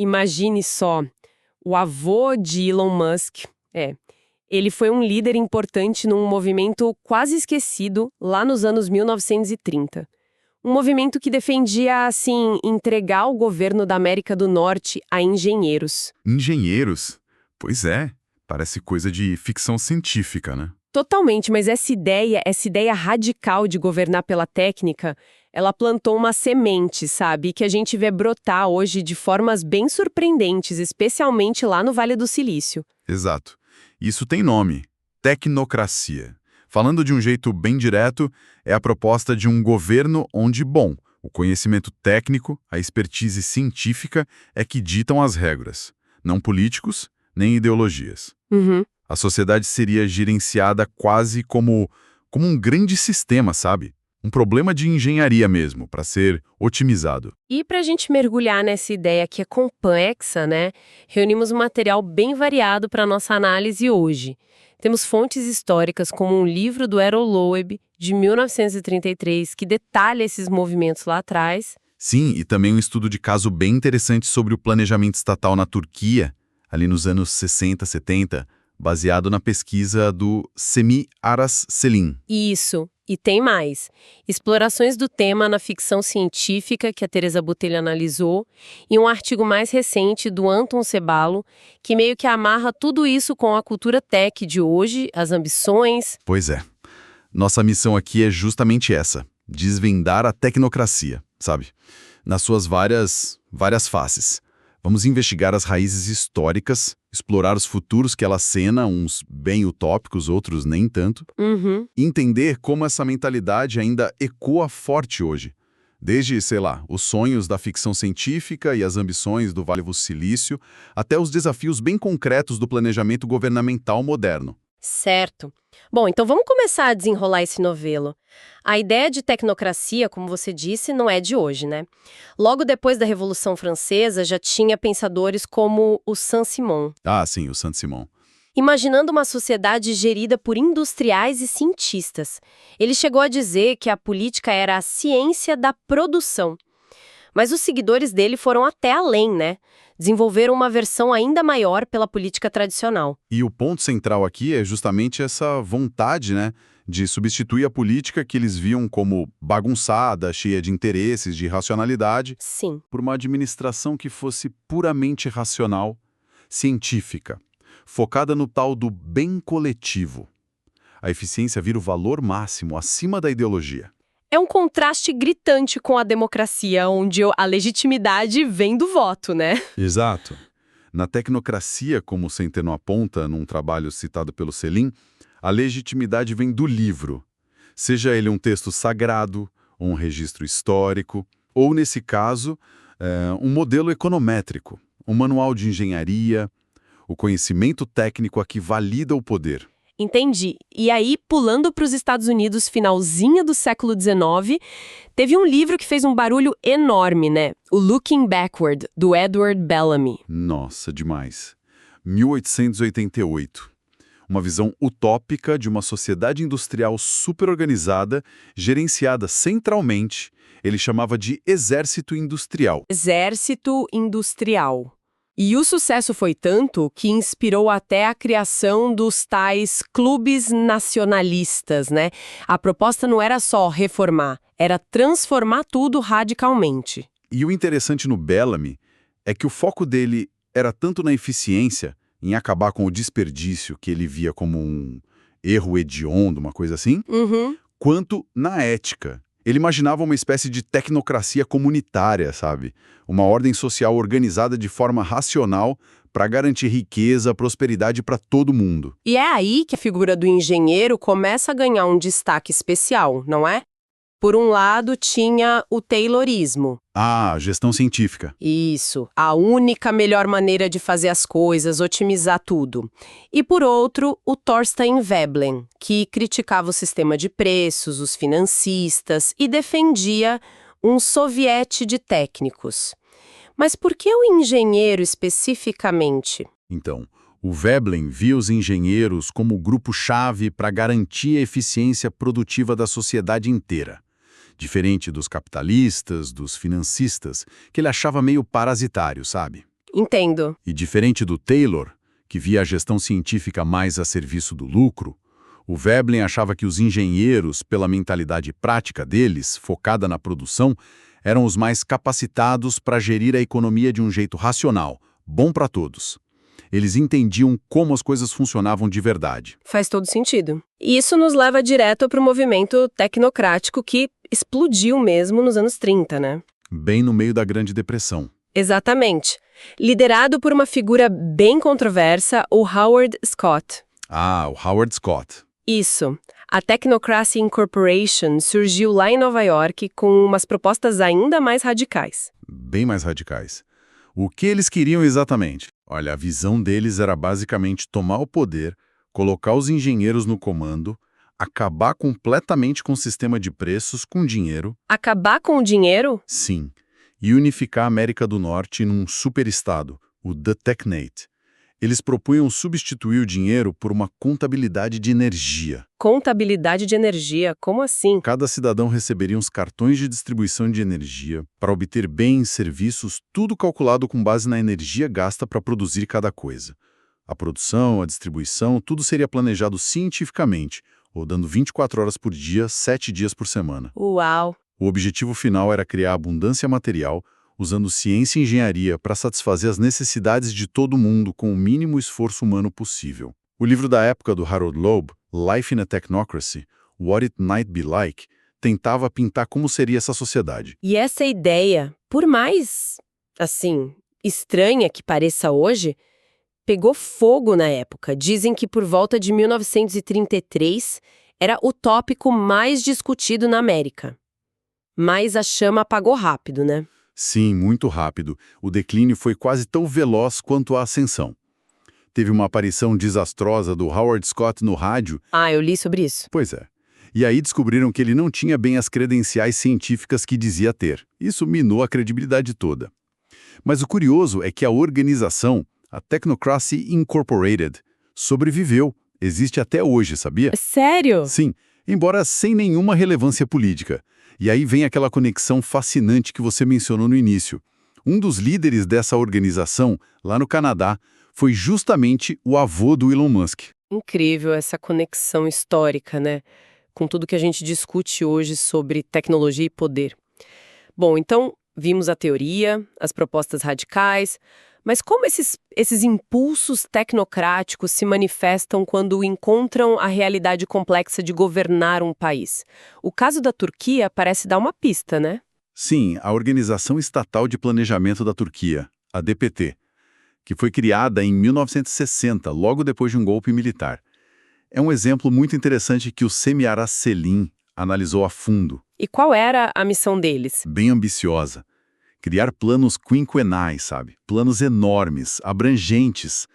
Imagine só, o avô de Elon Musk, ele foi um líder importante num movimento quase esquecido lá nos anos 1930. Um movimento que defendia, assim, entregar o governo da América do Norte a engenheiros. Engenheiros? Pois é, parece coisa de ficção científica, né? Totalmente, mas essa ideia radical de governar pela técnica, ela plantou uma semente, sabe? Que a gente vê brotar hoje de formas bem surpreendentes, especialmente lá no Vale do Silício. Exato. Isso tem nome: tecnocracia. Falando de um jeito bem direto, é a proposta de um governo onde, bom, o conhecimento técnico, a expertise científica é que ditam as regras, não políticos nem ideologias. Uhum. A sociedade seria gerenciada quase como um grande sistema, sabe? Um problema de engenharia mesmo, para ser otimizado. E para a gente mergulhar nessa ideia que é complexa, né, reunimos um material bem variado para nossa análise hoje. Temos fontes históricas como um livro do Errol Loeb, de 1933, que detalha esses movimentos lá atrás. Sim, e também um estudo de caso bem interessante sobre o planejamento estatal na Turquia, ali nos anos 60, 70, baseado na pesquisa do Semih Aras Selim. Isso. E tem mais. Explorações do tema na ficção científica que a Teresa Botelho analisou e um artigo mais recente do Anton Ceballo, que meio que amarra tudo isso com a cultura tech de hoje, as ambições. Pois é. Nossa missão aqui é justamente essa: desvendar a tecnocracia, sabe? Nas suas várias faces. Vamos investigar as raízes históricas, explorar os futuros que ela acena, uns bem utópicos, outros nem tanto, e entender como essa mentalidade ainda ecoa forte hoje. Desde, sei lá, os sonhos da ficção científica e as ambições do Vale do Silício, até os desafios bem concretos do planejamento governamental moderno. Certo. Bom, então vamos começar a desenrolar esse novelo. A ideia de tecnocracia, como você disse, não é de hoje, né? Logo depois da Revolução Francesa, já tinha pensadores como o Saint-Simon. Ah, sim, o Saint-Simon. Imaginando uma sociedade gerida por industriais e cientistas. Ele chegou a dizer que a política era a ciência da produção. Mas os seguidores dele foram até além, né? Desenvolveram uma versão ainda maior pela política tradicional. E o ponto central aqui é justamente essa vontade, né, de substituir a política que eles viam como bagunçada, cheia de interesses, de irracionalidade, Sim. por uma administração que fosse puramente racional, científica, focada no tal do bem coletivo. A eficiência vira o valor máximo acima da ideologia. É um contraste gritante com a democracia, onde a legitimidade vem do voto, né? Exato. Na tecnocracia, como o Centeno aponta num trabalho citado pelo Selim, a legitimidade vem do livro. Seja ele um texto sagrado, um registro histórico, ou, nesse caso, um modelo econométrico, um manual de engenharia, o conhecimento técnico a que valida o poder. Entendi. E aí, pulando para os Estados Unidos, finalzinho do século XIX, teve um livro que fez um barulho enorme, né? O Looking Backward, do Edward Bellamy. Nossa, demais. 1888. Uma visão utópica de uma sociedade industrial superorganizada, gerenciada centralmente. Ele chamava de exército industrial. Exército Industrial. E o sucesso foi tanto que inspirou até a criação dos tais clubes nacionalistas, né? A proposta não era só reformar, era transformar tudo radicalmente. E o interessante no Bellamy é que o foco dele era tanto na eficiência, em acabar com o desperdício, que ele via como um erro hediondo, uma coisa assim, quanto na ética. Ele imaginava uma espécie de tecnocracia comunitária, sabe? Uma ordem social organizada de forma racional para garantir riqueza, prosperidade para todo mundo. E é aí que a figura do engenheiro começa a ganhar um destaque especial, não é? Por um lado, tinha o Taylorismo. Ah, gestão científica. Isso, a única melhor maneira de fazer as coisas, otimizar tudo. E por outro, o Thorstein Veblen, que criticava o sistema de preços, os financistas e defendia um soviete de técnicos. Mas por que o engenheiro especificamente? Então, o Veblen via os engenheiros como o grupo-chave para garantir a eficiência produtiva da sociedade inteira. Diferente dos capitalistas, dos financistas, que ele achava meio parasitário, sabe? Entendo. E diferente do Taylor, que via a gestão científica mais a serviço do lucro, o Veblen achava que os engenheiros, pela mentalidade prática deles, focada na produção, eram os mais capacitados para gerir a economia de um jeito racional, bom para todos. Eles entendiam como as coisas funcionavam de verdade. Faz todo sentido. E isso nos leva direto para o movimento tecnocrático que explodiu mesmo nos anos 30, né? Bem no meio da Grande Depressão. Exatamente. Liderado por uma figura bem controversa, o Howard Scott. Ah, o Howard Scott. Isso. A Technocracy Incorporation surgiu lá em Nova York com umas propostas ainda mais radicais. Bem mais radicais. O que eles queriam exatamente? Olha, a visão deles era basicamente tomar o poder, colocar os engenheiros no comando, acabar completamente com o sistema de preços com dinheiro. Acabar com o dinheiro? Sim. E unificar a América do Norte num superestado, o Deteknate. Eles propunham substituir o dinheiro por uma contabilidade de energia. Contabilidade de energia, como assim? Cada cidadão receberia uns cartões de distribuição de energia para obter bens, serviços, tudo calculado com base na energia gasta para produzir cada coisa. A produção, a distribuição, tudo seria planejado cientificamente, rodando 24 horas por dia, 7 dias por semana. Uau! O objetivo final era criar abundância material, usando ciência e engenharia para satisfazer as necessidades de todo mundo com o mínimo esforço humano possível. O livro da época do Harold Loeb, Life in a Technocracy, What It Might Be Like, tentava pintar como seria essa sociedade. E essa ideia, por mais, estranha que pareça hoje, pegou fogo na época. Dizem que por volta de 1933 era o tópico mais discutido na América. Mas a chama apagou rápido, né? Sim, muito rápido. O declínio foi quase tão veloz quanto a ascensão. Teve uma aparição desastrosa do Howard Scott no rádio. Ah, eu li sobre isso. Pois é. E aí descobriram que ele não tinha bem as credenciais científicas que dizia ter. Isso minou a credibilidade toda. Mas o curioso é que a organização, a Technocracy Incorporated, sobreviveu. Existe até hoje, sabia? Sério? Sim, embora sem nenhuma relevância política. E aí vem aquela conexão fascinante que você mencionou no início. Um dos líderes dessa organização, lá no Canadá, foi justamente o avô do Elon Musk. Incrível essa conexão histórica, né? Com tudo que a gente discute hoje sobre tecnologia e poder. Bom, então, vimos a teoria, as propostas radicais, mas como esses impulsos tecnocráticos se manifestam quando encontram a realidade complexa de governar um país? O caso da Turquia parece dar uma pista, né? Sim, a Organização Estatal de Planejamento da Turquia, a DPT, que foi criada em 1960, logo depois de um golpe militar. É um exemplo muito interessante que o Semih Aras Selim analisou a fundo. E qual era a missão deles? Bem ambiciosa. Criar planos quinquenais, sabe? Planos enormes, abrangentes,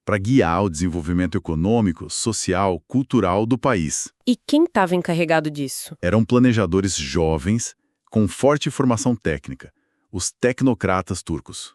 para guiar o desenvolvimento econômico, social, cultural do país. E quem estava encarregado disso? Eram planejadores jovens, com forte formação técnica, os tecnocratas turcos.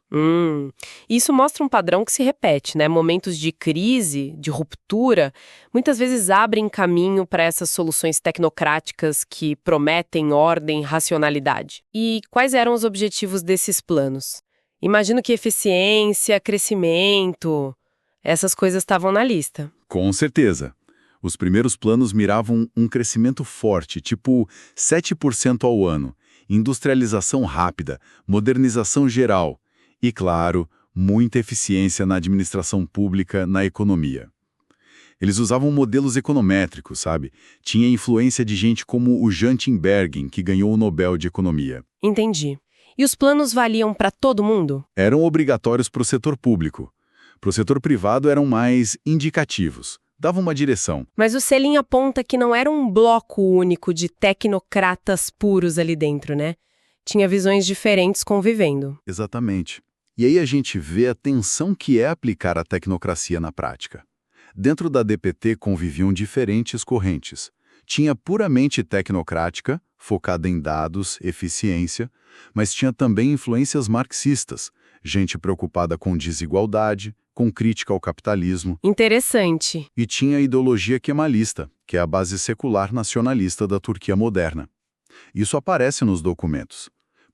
Isso mostra um padrão que se repete, né? Momentos de crise, de ruptura, muitas vezes abrem caminho para essas soluções tecnocráticas que prometem ordem e racionalidade. E quais eram os objetivos desses planos? Imagino que eficiência, crescimento, essas coisas estavam na lista. Com certeza. Os primeiros planos miravam um crescimento forte, tipo 7% ao ano, industrialização rápida, modernização geral e, claro, muita eficiência na administração pública, na economia. Eles usavam modelos econométricos, sabe? Tinha influência de gente como o Jan Tinbergen, que ganhou o Nobel de Economia. Entendi. E os planos valiam para todo mundo? Eram obrigatórios para o setor público. Para o setor privado eram mais indicativos. Davam uma direção. Mas o Selim aponta que não era um bloco único de tecnocratas puros ali dentro, né? Tinha visões diferentes convivendo. Exatamente. E aí a gente vê a tensão que é aplicar a tecnocracia na prática. Dentro da DPT conviviam diferentes correntes. Tinha puramente tecnocrática, focada em dados, eficiência, mas tinha também influências marxistas, gente preocupada com desigualdade, com crítica ao capitalismo. Interessante. E tinha a ideologia kemalista, que é a base secular nacionalista da Turquia moderna. Isso aparece nos documentos.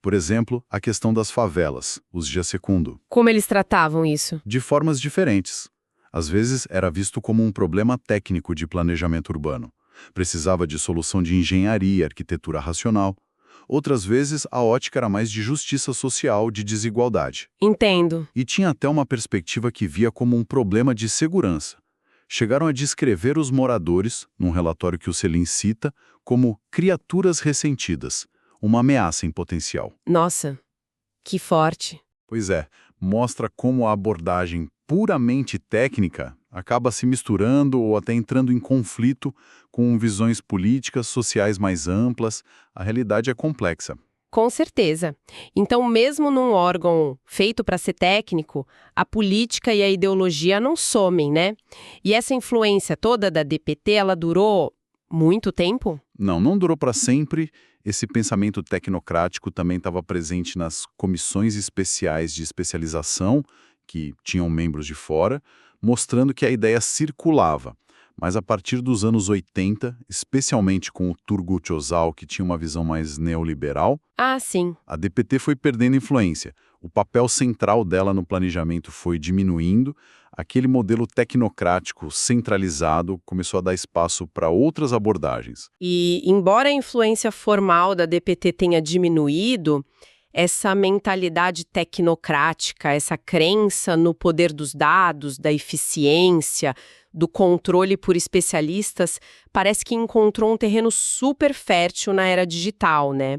Por exemplo, a questão das favelas, os Giasecundo, Como eles tratavam isso? de formas diferentes. Às vezes era visto como um problema técnico de planejamento urbano. Precisava de solução de engenharia e arquitetura racional. Outras vezes, a ótica era mais de justiça social, de desigualdade. Entendo. E tinha até uma perspectiva que via como um problema de segurança. Chegaram a descrever os moradores, num relatório que o Selim cita, como criaturas ressentidas, uma ameaça em potencial. Nossa, que forte. Pois é, mostra como a abordagem puramente técnica acaba se misturando ou até entrando em conflito com visões políticas, sociais mais amplas. A realidade é complexa. Com certeza. Então, mesmo num órgão feito para ser técnico, a política e a ideologia não somem, né? E essa influência toda da DPT, ela durou muito tempo? Não durou para sempre. Esse pensamento tecnocrático também estava presente nas comissões especiais de especialização, que tinham membros de fora, mostrando que a ideia circulava. Mas a partir dos anos 80, especialmente com o Turgut Özal, que tinha uma visão mais neoliberal, Ah, sim. a DPT foi perdendo influência. O papel central dela no planejamento foi diminuindo, aquele modelo tecnocrático centralizado começou a dar espaço para outras abordagens. E, embora a influência formal da DPT tenha diminuído, essa mentalidade tecnocrática, essa crença no poder dos dados, da eficiência, do controle por especialistas, parece que encontrou um terreno super fértil na era digital, né?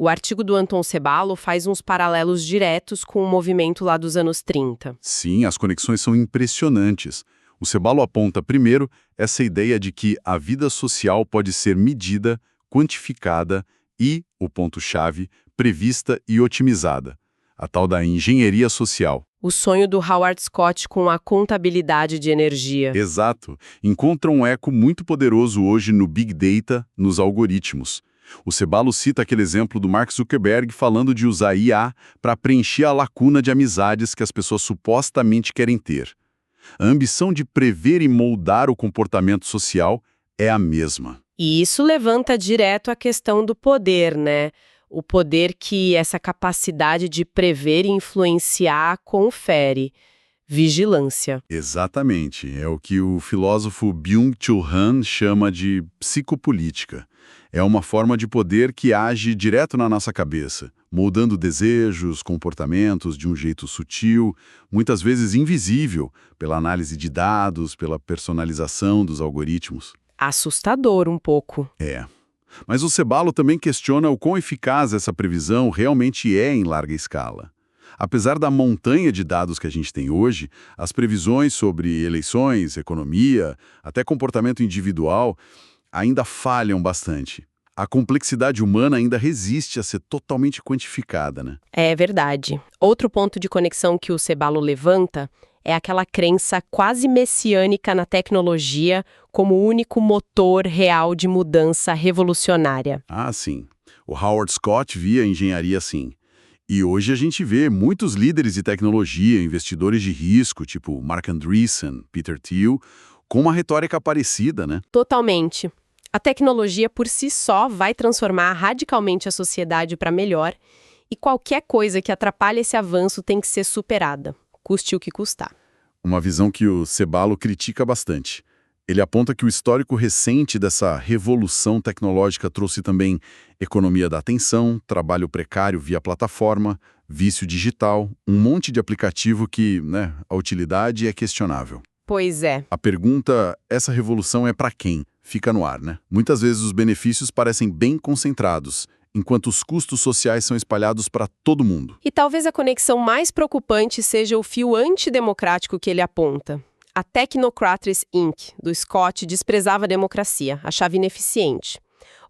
O artigo do Anton Ceballo faz uns paralelos diretos com o movimento lá dos anos 30. Sim, as conexões são impressionantes. O Ceballo aponta, primeiro, essa ideia de que a vida social pode ser medida, quantificada e, o ponto-chave, prevista e otimizada. A tal da engenharia social. O sonho do Howard Scott com a contabilidade de energia. Exato. Encontra um eco muito poderoso hoje no Big Data, nos algoritmos. O Ceballo cita aquele exemplo do Mark Zuckerberg falando de usar IA para preencher a lacuna de amizades que as pessoas supostamente querem ter. A ambição de prever e moldar o comportamento social é a mesma. E isso levanta direto a questão do poder, né? O poder que essa capacidade de prever e influenciar confere. Vigilância. Exatamente. É o que o filósofo Byung-Chul Han chama de psicopolítica. É uma forma de poder que age direto na nossa cabeça, moldando desejos, comportamentos de um jeito sutil, muitas vezes invisível, pela análise de dados, pela personalização dos algoritmos. Assustador um pouco. É. Mas o Ceballo também questiona o quão eficaz essa previsão realmente é em larga escala. Apesar da montanha de dados que a gente tem hoje, as previsões sobre eleições, economia, até comportamento individual, ainda falham bastante. A complexidade humana ainda resiste a ser totalmente quantificada, né? É verdade. Outro ponto de conexão que o Ceballo levanta é aquela crença quase messiânica na tecnologia como o único motor real de mudança revolucionária. Ah, sim. O Howard Scott via a engenharia assim. E hoje a gente vê muitos líderes de tecnologia, investidores de risco, tipo Marc Andreessen, Peter Thiel, com uma retórica parecida, né? Totalmente. A tecnologia por si só vai transformar radicalmente a sociedade para melhor e qualquer coisa que atrapalhe esse avanço tem que ser superada, custe o que custar. Uma visão que o Ceballo critica bastante. Ele aponta que o histórico recente dessa revolução tecnológica trouxe também economia da atenção, trabalho precário via plataforma, vício digital, um monte de aplicativo que, a utilidade é questionável. Pois é. A pergunta, essa revolução é para quem? Fica no ar, né? Muitas vezes os benefícios parecem bem concentrados, enquanto os custos sociais são espalhados para todo mundo. E talvez a conexão mais preocupante seja o fio antidemocrático que ele aponta. A Technocracies Inc., do Scott, desprezava a democracia, achava ineficiente.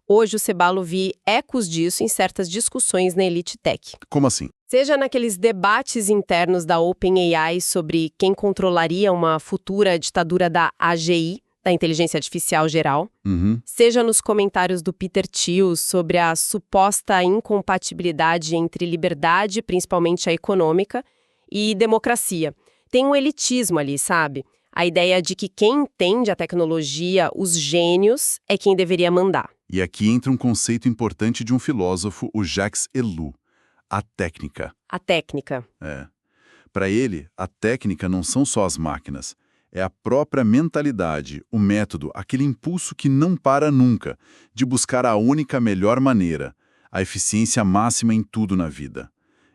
Hoje o Ceballo vê ecos disso em certas discussões na Elite Tech. Como assim? Seja naqueles debates internos da OpenAI sobre quem controlaria uma futura ditadura da AGI, da inteligência artificial geral, seja nos comentários do Peter Thiel sobre a suposta incompatibilidade entre liberdade, principalmente a econômica, e democracia. Tem um elitismo ali, sabe? A ideia de que quem entende a tecnologia, os gênios, é quem deveria mandar. E aqui entra um conceito importante de um filósofo, o Jacques Ellul. a técnica. A técnica. Para ele, a técnica não são só as máquinas. É a própria mentalidade, o método, aquele impulso que não para nunca, de buscar a única melhor maneira, a eficiência máxima em tudo na vida.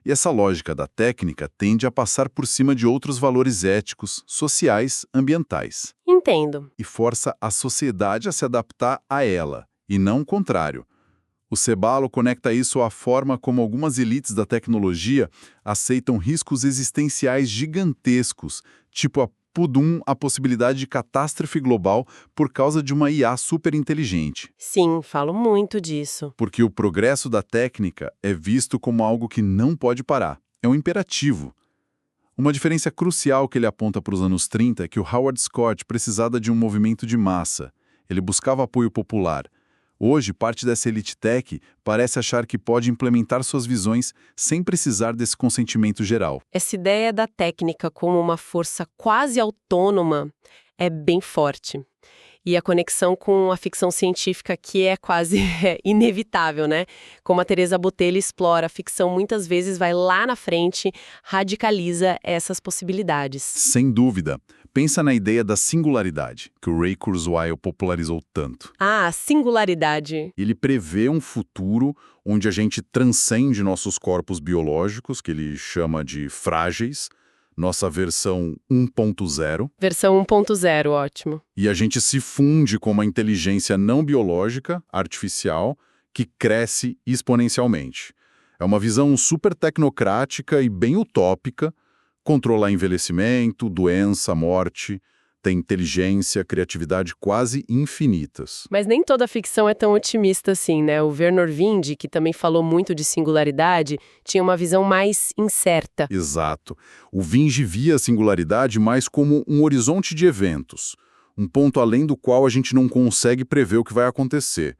E essa lógica da técnica tende a passar por cima de outros valores éticos, sociais, ambientais. Entendo. E força a sociedade a se adaptar a ela, e não o contrário. O Ceballos conecta isso à forma como algumas elites da tecnologia aceitam riscos existenciais gigantescos, tipo a possibilidade de catástrofe global por causa de uma IA superinteligente. Sim, falo muito disso. Porque o progresso da técnica é visto como algo que não pode parar. É um imperativo. Uma diferença crucial que ele aponta para os anos 30 é que o Howard Scott precisava de um movimento de massa. Ele buscava apoio popular. Hoje, parte dessa elite tech parece achar que pode implementar suas visões sem precisar desse consentimento geral. Essa ideia da técnica como uma força quase autônoma é bem forte. E a conexão com a ficção científica que é quase inevitável, né? Como a Teresa Botelho explora, a ficção muitas vezes vai lá na frente, radicaliza essas possibilidades. Sem dúvida. Pensa na ideia da singularidade, que o Ray Kurzweil popularizou tanto. Ah, singularidade. Ele prevê um futuro onde a gente transcende nossos corpos biológicos, que ele chama de frágeis, nossa versão 1.0. Versão 1.0, ótimo. E a gente se funde com uma inteligência não biológica, artificial, que cresce exponencialmente. É uma visão super tecnocrática e bem utópica, controlar envelhecimento, doença, morte, tem inteligência, criatividade quase infinitas. Mas nem toda ficção é tão otimista assim, né? O Vernor Vinge, que também falou muito de singularidade, tinha uma visão mais incerta. Exato. O Vinge via a singularidade mais como um horizonte de eventos, um ponto além do qual a gente não consegue prever o que vai acontecer.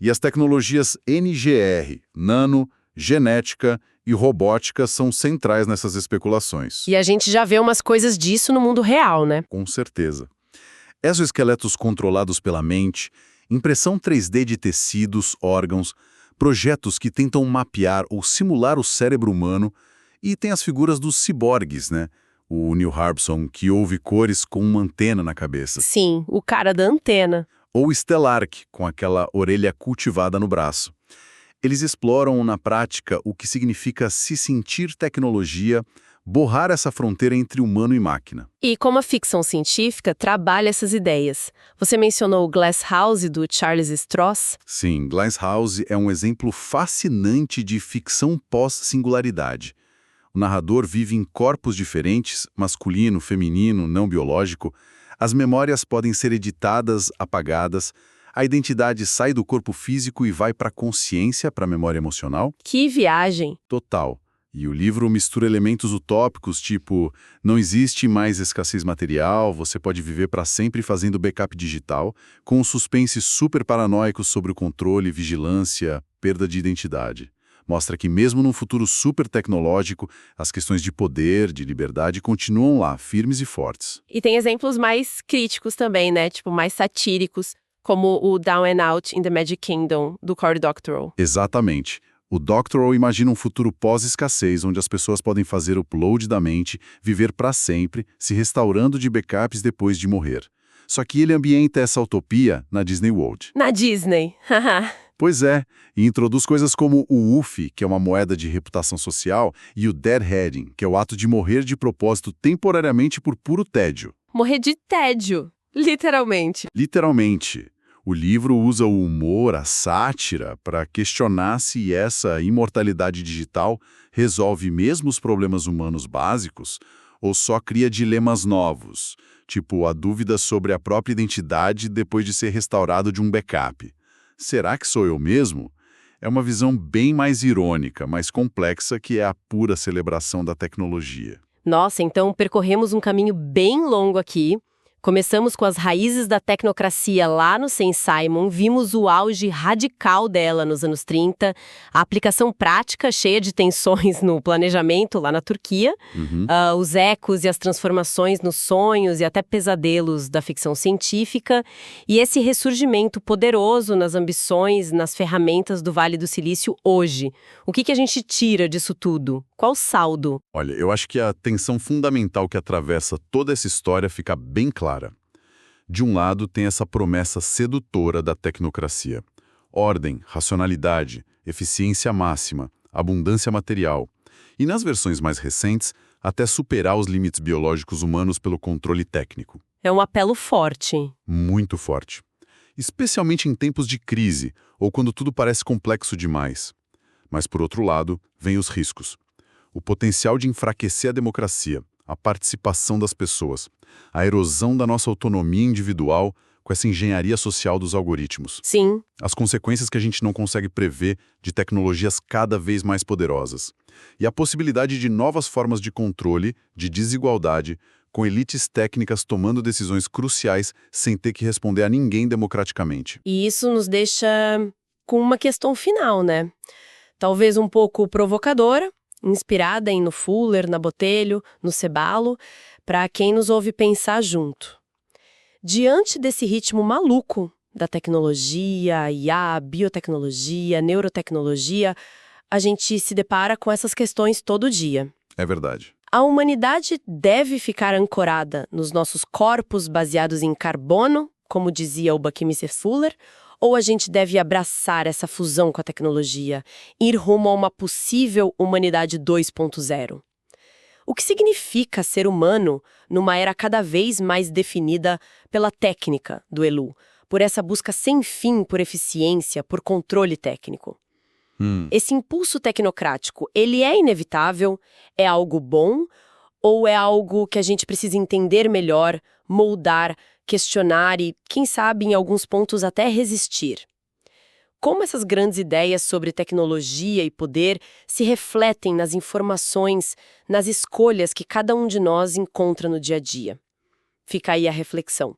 E as tecnologias NGR, nano, genética e robótica são centrais nessas especulações. E a gente já vê umas coisas disso no mundo real, né? Com certeza. Exoesqueletos controlados pela mente, impressão 3D de tecidos, órgãos, projetos que tentam mapear ou simular o cérebro humano, e tem as figuras dos ciborgues, né? O Neil Harbison, que ouve cores com uma antena na cabeça. Sim, o cara da antena. Ou Stellark, com aquela orelha cultivada no braço. Eles exploram na prática o que significa se sentir tecnologia, borrar essa fronteira entre humano e máquina. E como a ficção científica trabalha essas ideias? Você mencionou o Glasshouse, do Charles Stross? Sim, Glasshouse é um exemplo fascinante de ficção pós-singularidade. O narrador vive em corpos diferentes, masculino, feminino, não biológico. As memórias podem ser editadas, apagadas. A identidade sai do corpo físico e vai para a consciência, para a memória emocional? Que viagem! Total. E o livro mistura elementos utópicos, tipo, não existe mais escassez material, você pode viver para sempre fazendo backup digital, com um suspense super paranoico sobre o controle, vigilância, perda de identidade. Mostra que mesmo num futuro super tecnológico, as questões de poder, de liberdade continuam lá, firmes e fortes. E tem exemplos mais críticos também, né? Tipo, mais satíricos, como o Down and Out in the Magic Kingdom, do Cory Doctorow. Exatamente. O Doctorow imagina um futuro pós-escassez, onde as pessoas podem fazer upload da mente, viver para sempre, se restaurando de backups depois de morrer. Só que ele ambienta essa utopia na Disney World. Na Disney, haha. Pois é, e introduz coisas como o UF, que é uma moeda de reputação social, e o deadheading, que é o ato de morrer de propósito temporariamente por puro tédio. Morrer de tédio, literalmente. Literalmente. O livro usa o humor, a sátira, para questionar se essa imortalidade digital resolve mesmo os problemas humanos básicos ou só cria dilemas novos, tipo a dúvida sobre a própria identidade depois de ser restaurado de um backup. Será que sou eu mesmo? É uma visão bem mais irônica, mais complexa, que é a pura celebração da tecnologia. Nossa, então percorremos um caminho bem longo aqui, Começamos com as raízes da tecnocracia lá no Saint-Simon, vimos o auge radical dela nos anos 30, a aplicação prática cheia de tensões no planejamento lá na Turquia, os ecos e as transformações nos sonhos e até pesadelos da ficção científica, e esse ressurgimento poderoso nas ambições, nas ferramentas do Vale do Silício hoje. O que a gente tira disso tudo? Qual o saldo? Olha, eu acho que a tensão fundamental que atravessa toda essa história fica bem clara. De um lado, tem essa promessa sedutora da tecnocracia. Ordem, racionalidade, eficiência máxima, abundância material. E nas versões mais recentes, até superar os limites biológicos humanos pelo controle técnico. É um apelo forte. Muito forte. Especialmente em tempos de crise, ou quando tudo parece complexo demais. Mas, por outro lado, vem os riscos. O potencial de enfraquecer a democracia, a participação das pessoas, a erosão da nossa autonomia individual com essa engenharia social dos algoritmos. Sim. As consequências que a gente não consegue prever de tecnologias cada vez mais poderosas. E a possibilidade de novas formas de controle, de desigualdade, com elites técnicas tomando decisões cruciais sem ter que responder a ninguém democraticamente. E isso nos deixa com uma questão final, né? Talvez um pouco provocadora, inspirada no Fuller, na Botelho, no Ceballo, para quem nos ouve pensar junto. Diante desse ritmo maluco da tecnologia, IA, biotecnologia, neurotecnologia, a gente se depara com essas questões todo dia. É verdade. A humanidade deve ficar ancorada nos nossos corpos baseados em carbono, como dizia o Buckminster Fuller, ou a gente deve abraçar essa fusão com a tecnologia, ir rumo a uma possível humanidade 2.0? O que significa ser humano numa era cada vez mais definida pela técnica do Elu, por essa busca sem fim por eficiência, por controle técnico? Esse impulso tecnocrático, ele é inevitável? É algo bom? Ou é algo que a gente precisa entender melhor, moldar, questionar e, quem sabe, em alguns pontos até resistir? Como essas grandes ideias sobre tecnologia e poder se refletem nas informações, nas escolhas que cada um de nós encontra no dia a dia? Fica aí a reflexão.